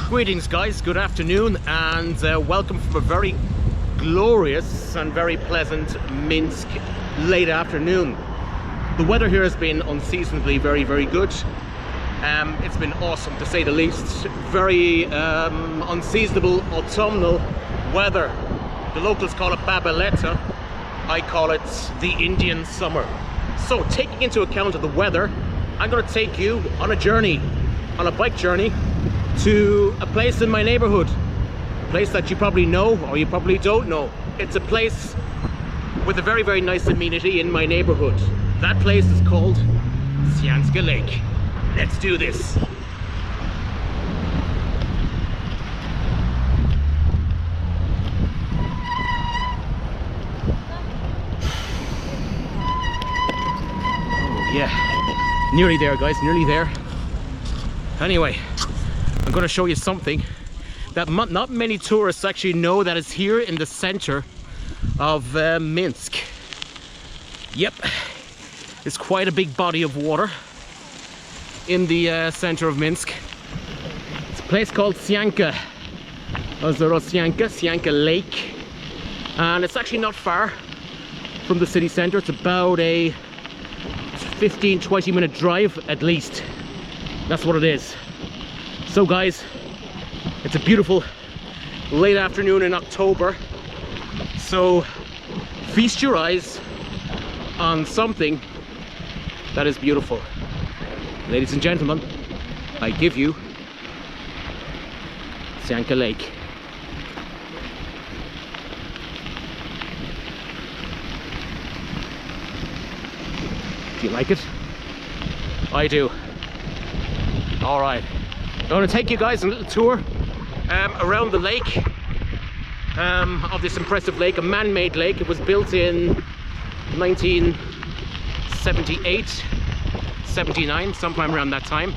Greetings guys, good afternoon, and welcome from a very glorious and very pleasant Minsk late afternoon. The weather here has been unseasonably very good. It's been awesome to say the least. Very unseasonable autumnal weather. The locals call it Babaleta. I call it the Indian summer. So taking into account of the weather, I'm going to take you on a journey, on a bike journey, to a place in my neighborhood. A place that you probably know or you probably don't know. It's a place with a very nice amenity in my neighborhood. That place is called Tsnyanskoe Lake. Let's do this. Oh, yeah, nearly there guys, nearly there. Anyway, I'm going to show you something that not many tourists actually know that is here in the center of Minsk. Yep, it's quite a big body of water in the center of Minsk. It's a place called Tsnyanskoe Lake, and it's actually not far from the city center. It's about a 15-20 minute drive at least. That's what it is. So guys, it's a beautiful late afternoon in October, so feast your eyes on something that is beautiful. Ladies and gentlemen, I give you Tsnyanskoe Lake. Do you like it? I do. All right, I'm going to take you guys on a little tour around the lake, of this impressive lake, a man-made lake. It was built in 1978, 79, sometime around that time,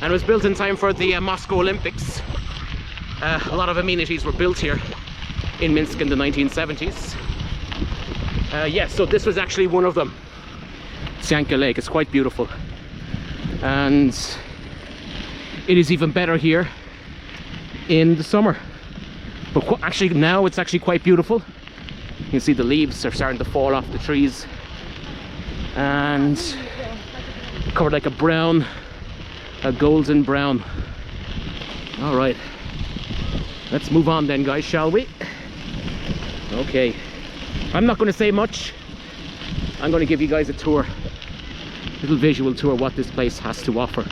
and it was built in time for the Moscow Olympics. A lot of amenities were built here in Minsk in the 1970s. Yes, so this was actually one of them. Tsnyanskoe Lake. It's quite beautiful, and it is even better here in the summer. But actually now it's actually quite beautiful. You can see the leaves are starting to fall off the trees, and covered like a brown, a golden brown. All right, let's move on then guys, shall we? Okay, I'm not going to say much. I'm going to give you guys a tour, little visual tour, what this place has to offer.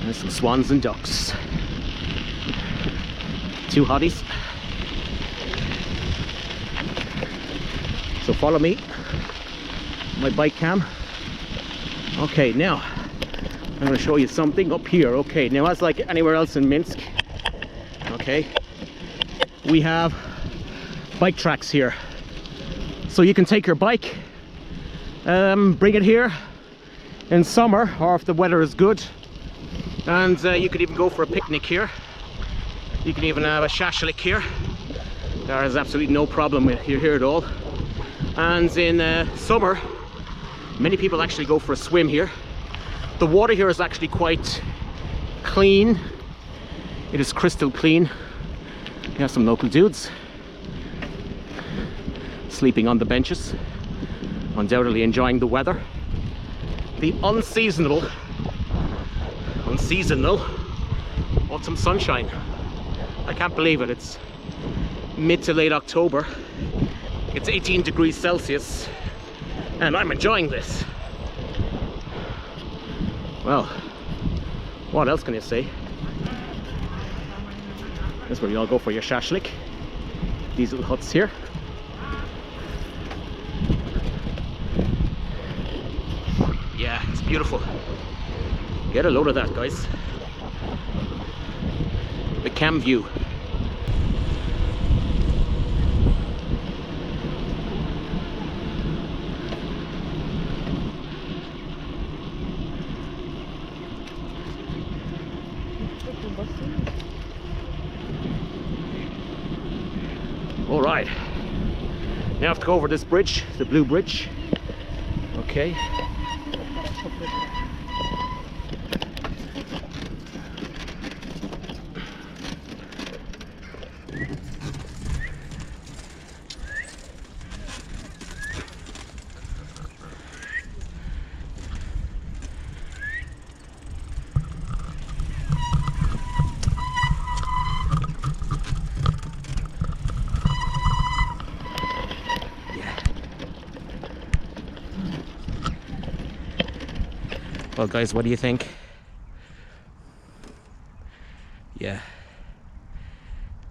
There's some swans and ducks. Two hotties. So follow me, my bike cam. Okay, now I'm going to show you something up here. Okay, now as like anywhere else in Minsk, okay, we have bike tracks here. So you can take your bike, bring it here in summer, or if the weather is good, and you could even go for a picnic here. You can even have a shashlik here. There is absolutely no problem with here at all. And in summer, many people actually go for a swim here. The water here is actually quite clean. It is crystal clean. You have some local dudes sleeping on the benches, undoubtedly enjoying the weather. The unseasonal autumn sunshine. I can't believe it. It's mid to late October. It's 18 degrees Celsius, and I'm enjoying this. Well, what else can you say? That's where you all go for your shashlik. These little huts here. Yeah, it's beautiful. Get a load of that, guys. The cam view. All right, now I have to go over this bridge, the blue bridge. Okay. Well guys, what do you think? Yeah,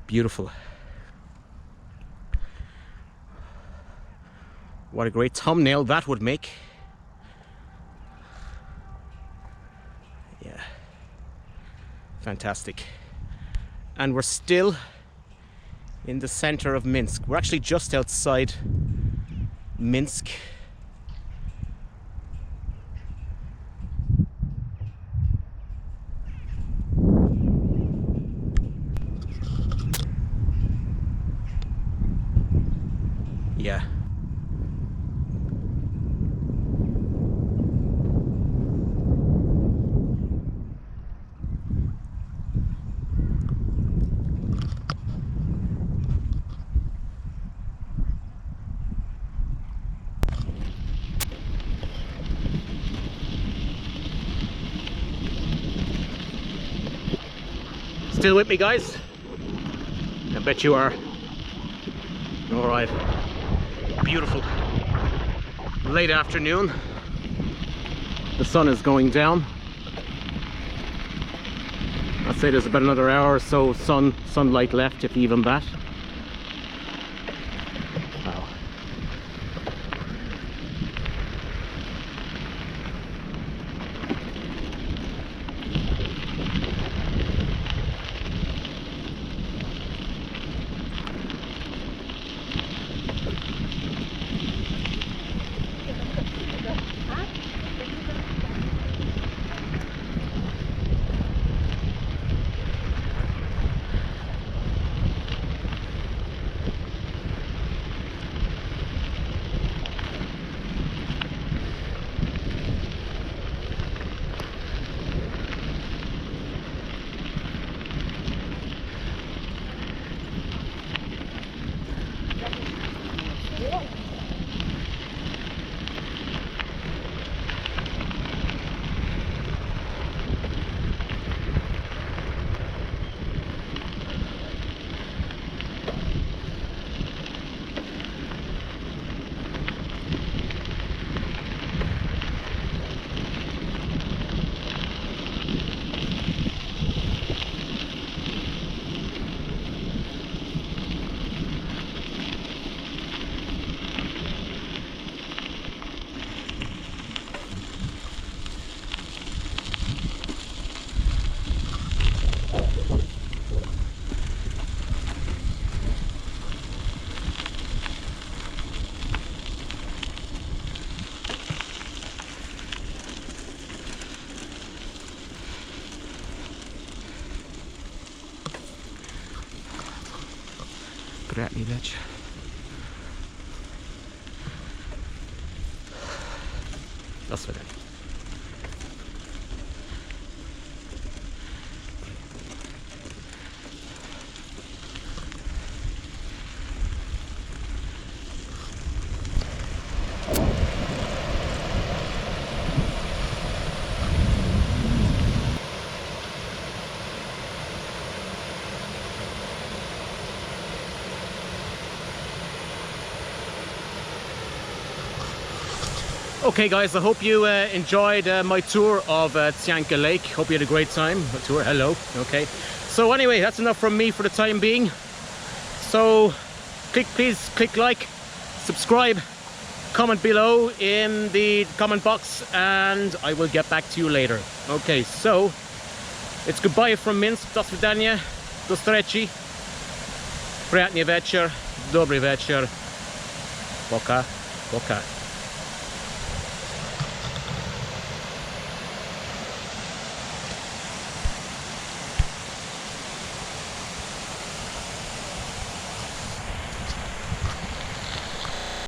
beautiful. What a great thumbnail that would make. Yeah, fantastic. And we're still in the center of Minsk. We're actually just outside Minsk. Yeah. Still with me, guys? I bet you are. All right. Beautiful. Late afternoon. The sun is going down. I'd say there's about another hour or so sunlight left, if even that. Wow. Приятный вечер. До свидания. Okay guys, I hope you enjoyed my tour of Tsnyanskoe Lake. Hope you had a great time. A tour, hello. Okay. So anyway, that's enough from me for the time being. So please click like, subscribe, comment below in the comment box, and I will get back to you later. Okay, so it's goodbye from Minsk. Do swidania, do встречи. Приятный вечер, добрый вечер. Пока, пока.